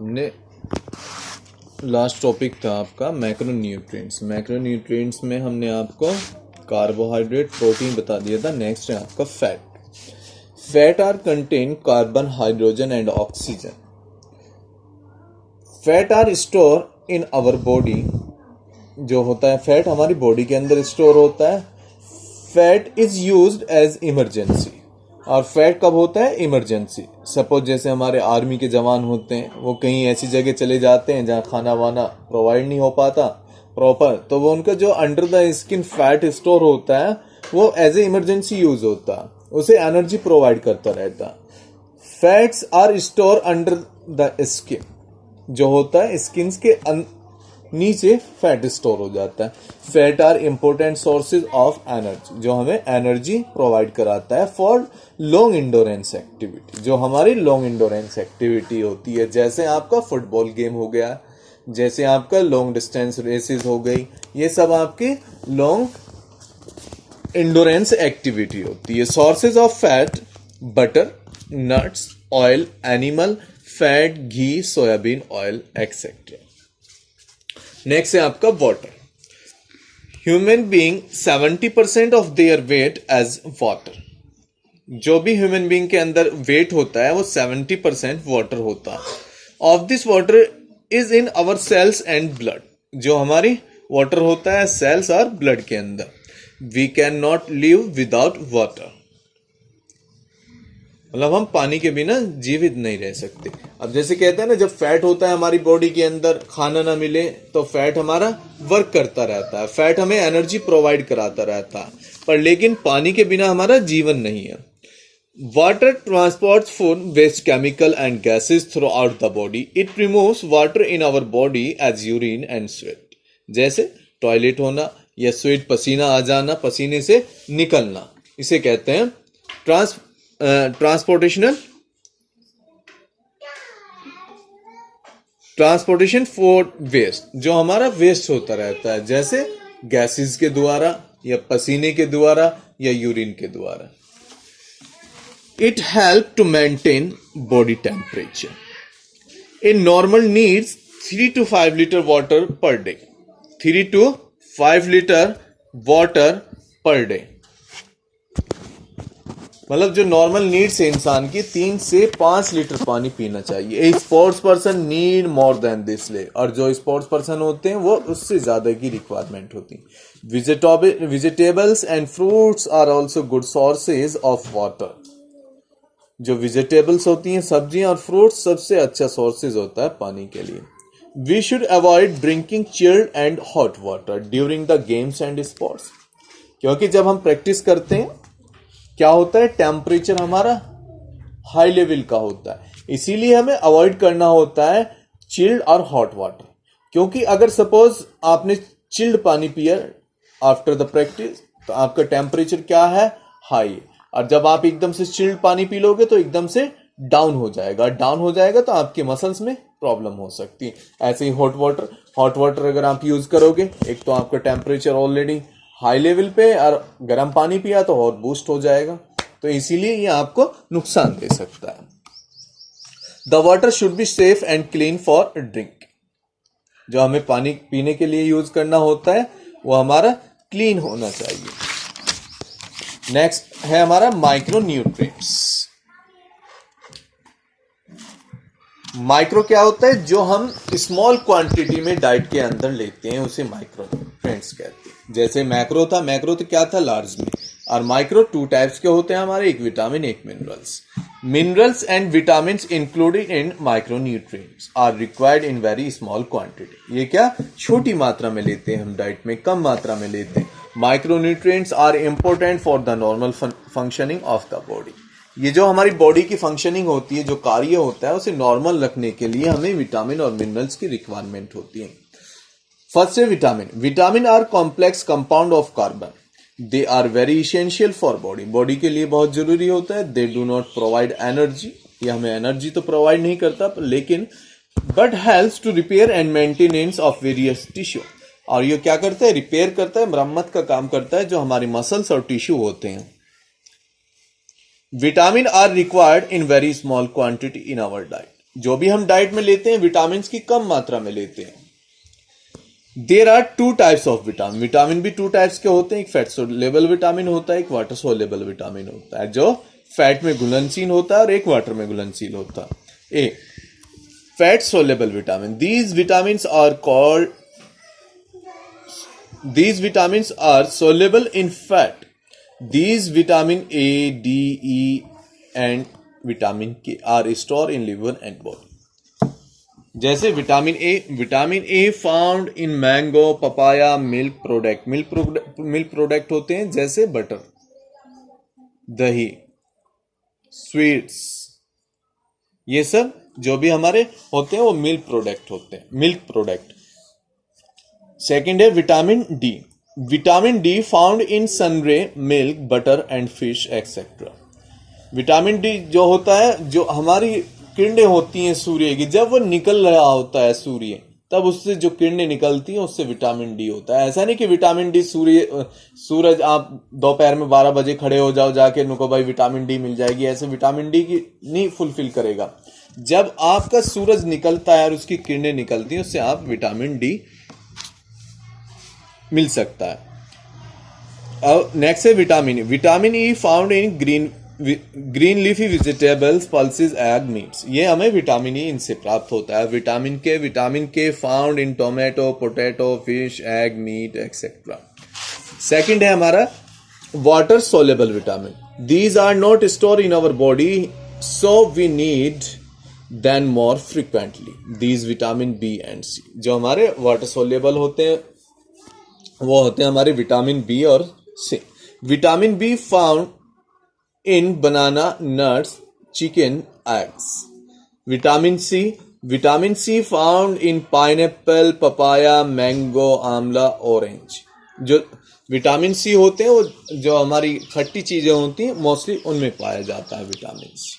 हमने last topic था आपका मैक्रोन्यूट्रिएंट्स। मैक्रोन्यूट्रिएंट्स में हमने आपको कार्बोहाइड्रेट, प्रोटीन बता दिया था। नेक्स्ट है आपका fat are contain carbon, hydrogen and oxygen. Fat are store in our body. जो होता है फैट हमारी बॉडी के अंदर स्टोर होता है। Fat is used as emergency. और फैट कब होता है? इमरजेंसी। सपोज जैसे हमारे आर्मी के जवान होते हैं, वो कहीं ऐसी जगह चले जाते हैं जहाँ खाना वाना प्रोवाइड नहीं हो पाता प्रॉपर, तो वो उनका जो under the skin fat store होता है वो एज ए इमरजेंसी यूज होता है, उसे एनर्जी प्रोवाइड करता रहता। Fats are store under the skin. जो होता है स्किन के नीचे फैट स्टोर हो जाता है। Fat are important sources of energy, जो हमें एनर्जी प्रोवाइड कराता है फॉर लॉन्ग इंडोरेंस एक्टिविटी। जो हमारी लॉन्ग इंडोरेंस एक्टिविटी होती है, जैसे आपका फुटबॉल गेम हो गया, जैसे आपका लॉन्ग डिस्टेंस रेसेस हो गई, ये सब आपकी लॉन्ग इंडोरेंस एक्टिविटी होती है। Sources of fat: butter, nuts, oil, animal fat, ghee, soybean oil etcetera. Next है आपका water. Human being 70% of their weight as water. जो भी ह्यूमन बीइंग के अंदर वेट होता है वो 70% वाटर होता है। Of this water is in our cells and blood. जो हमारी वाटर होता है सेल्स और ब्लड के अंदर। We can not live without water. मतलब हम पानी के बिना जीवित नहीं रह सकते। अब जैसे कहते हैं ना, जब फैट होता है हमारी बॉडी के अंदर, खाना ना मिले तो फैट हमारा वर्क करता रहता है, फैट हमें एनर्जी प्रोवाइड कराता रहता है, पर लेकिन पानी के बिना हमारा जीवन नहीं है। Water transport food, waste, chemical and gases throughout the body. It removes water in our body as urine and sweat. जैसे टॉयलेट होना या स्वेट, पसीना आ जाना, पसीने से निकलना, इसे कहते हैं ट्रांसपोर्टेशन फॉर वेस्ट। जो हमारा वेस्ट होता रहता है, जैसे गैसेस के द्वारा या पसीने के द्वारा या यूरिन के द्वारा। It help to maintain body temperature. In normal needs 3 to 5 litre water per day. 3 to 5 litre water per day, मतलब जो नॉर्मल नीड्स है इंसान की, 3 से 5 लीटर पानी पीना चाहिए। A sports person need more than this ले। और जो स्पोर्ट्स पर्सन होते हैं वो उससे ज्यादा की रिक्वायरमेंट होती है। Vegetables and fruits are also good sources of water. जो वेजिटेबल्स होती हैं, सब्जियां और फ्रूट्स, सबसे अच्छा सोर्सेज होता है पानी के लिए। We should avoid drinking chilled and hot water during the games and sports. क्योंकि जब हम प्रैक्टिस करते हैं क्या होता है, टेम्परेचर हमारा हाई लेवल का होता है, इसीलिए हमें अवॉइड करना होता है चिल्ड और हॉट वाटर। क्योंकि अगर सपोज आपने चिल्ड पानी पिया आफ्टर द प्रैक्टिस, तो आपका टेम्परेचर क्या है, हाई। और जब आप एकदम से चिल्ड पानी पी लोगे तो एकदम से डाउन हो जाएगा तो आपके मसल्स में प्रॉब्लम हो सकती है। ऐसे ही हॉट वाटर अगर आप यूज करोगे, एक तो आपका टेम्परेचर ऑलरेडी हाई लेवल पे, और गर्म पानी पिया तो और बूस्ट हो जाएगा, तो इसीलिए ये आपको नुकसान दे सकता है। The water should be safe and clean for drink. जो हमें पानी पीने के लिए यूज करना होता है वो हमारा क्लीन होना चाहिए। नेक्स्ट है हमारा माइक्रोन्यूट्रिएंट्स। माइक्रो क्या होता है? जो हम स्मॉल क्वांटिटी में डाइट के अंदर लेते हैं उसे माइक्रोन्यूट्रिएंट्स कहते हैं। जैसे मैक्रो तो क्या था, लार्ज में। और माइक्रो 2 टाइप्स के होते हैं हमारे, एक विटामिन, एक minerals. Minerals and vitamins included in micronutrients are required in very small quantity. ये क्या, छोटी मात्रा में लेते हैं हम डाइट में, कम मात्रा में लेते हैं। Micronutrients are important for the normal functioning of the body. ये जो हमारी बॉडी की फंक्शनिंग होती है, जो कार्य होता है, उसे नॉर्मल रखने के लिए हमें विटामिन और मिनरल्स की रिक्वायरमेंट होती है। फर्स्ट है vitamin. Vitamin are complex compound of carbon. They are very essential for body के लिए बहुत जरूरी होता है। They do not provide energy. ये हमें एनर्जी तो प्रोवाइड नहीं करता, लेकिन but helps to repair and maintenance of various tissue. और ये क्या करता है, रिपेयर करता है, मरम्मत का काम करता है जो हमारी मसल्स और टिश्यू होते हैं। Vitamin are required in very small quantity in our diet. जो भी हम डाइट में लेते हैं विटामिन की कम मात्रा में लेते हैं। There are two types of vitamin, vitamin भी टू टाइप्स के होते हैं, एक फैट सोलेबल विटामिन होता है, एक वाटर सोलेबल विटामिन होता है, जो फैट में घुलनशील होता है और एक वाटर में घुलनशील होता है। A fat soluble vitamin, these vitamins are soluble in fat. These vitamin A, D, E and vitamin K are stored in liver and body. जैसे vitamin A found in mango, papaya, milk product होते हैं जैसे butter, दही, sweets, ये सब जो भी हमारे होते हैं वो मिल्क प्रोडक्ट होते हैं, मिल्क प्रोडक्ट। सेकंड है vitamin D found in sunray, milk, butter and fish etcetera. Vitamin D जो होता है, जो हमारी किरणें होती हैं सूर्य की, जब वो निकल रहा होता है सूर्य, तब उससे जो किरणें निकलती हैं उससे विटामिन डी होता है। ऐसा नहीं कि विटामिन डी सूरज आप दोपहर में 12 बजे खड़े हो जाओ जाके उनको भाई विटामिन डी मिल जाएगी, ऐसे विटामिन डी की नहीं फुलफिल करेगा। जब आपका सूरज निकलता है और उसकी किरणें निकलती हैं उससे आप विटामिन डी मिल सकता है। अब नेक्स्ट है vitamin E found in green leafy vegetables, pulses, egg, meets. ये हमें विटामिन ई इनसे प्राप्त होता है। Vitamin K found in tomato, potato, fish, egg, meat etcetera. Second है हमारा water soluble vitamin. These are not store in our body so we need then more frequently. These vitamin B and C, जो हमारे water soluble होते हैं वो होते हैं हमारे विटामिन बी और C. Vitamin B found in banana, nuts, chicken, eggs. Vitamin C found in pineapple, papaya, mango, आंवला, orange. जो विटामिन सी होते हैं वो जो हमारी खट्टी चीजें होती हैं मोस्टली उनमें पाया जाता है विटामिन सी।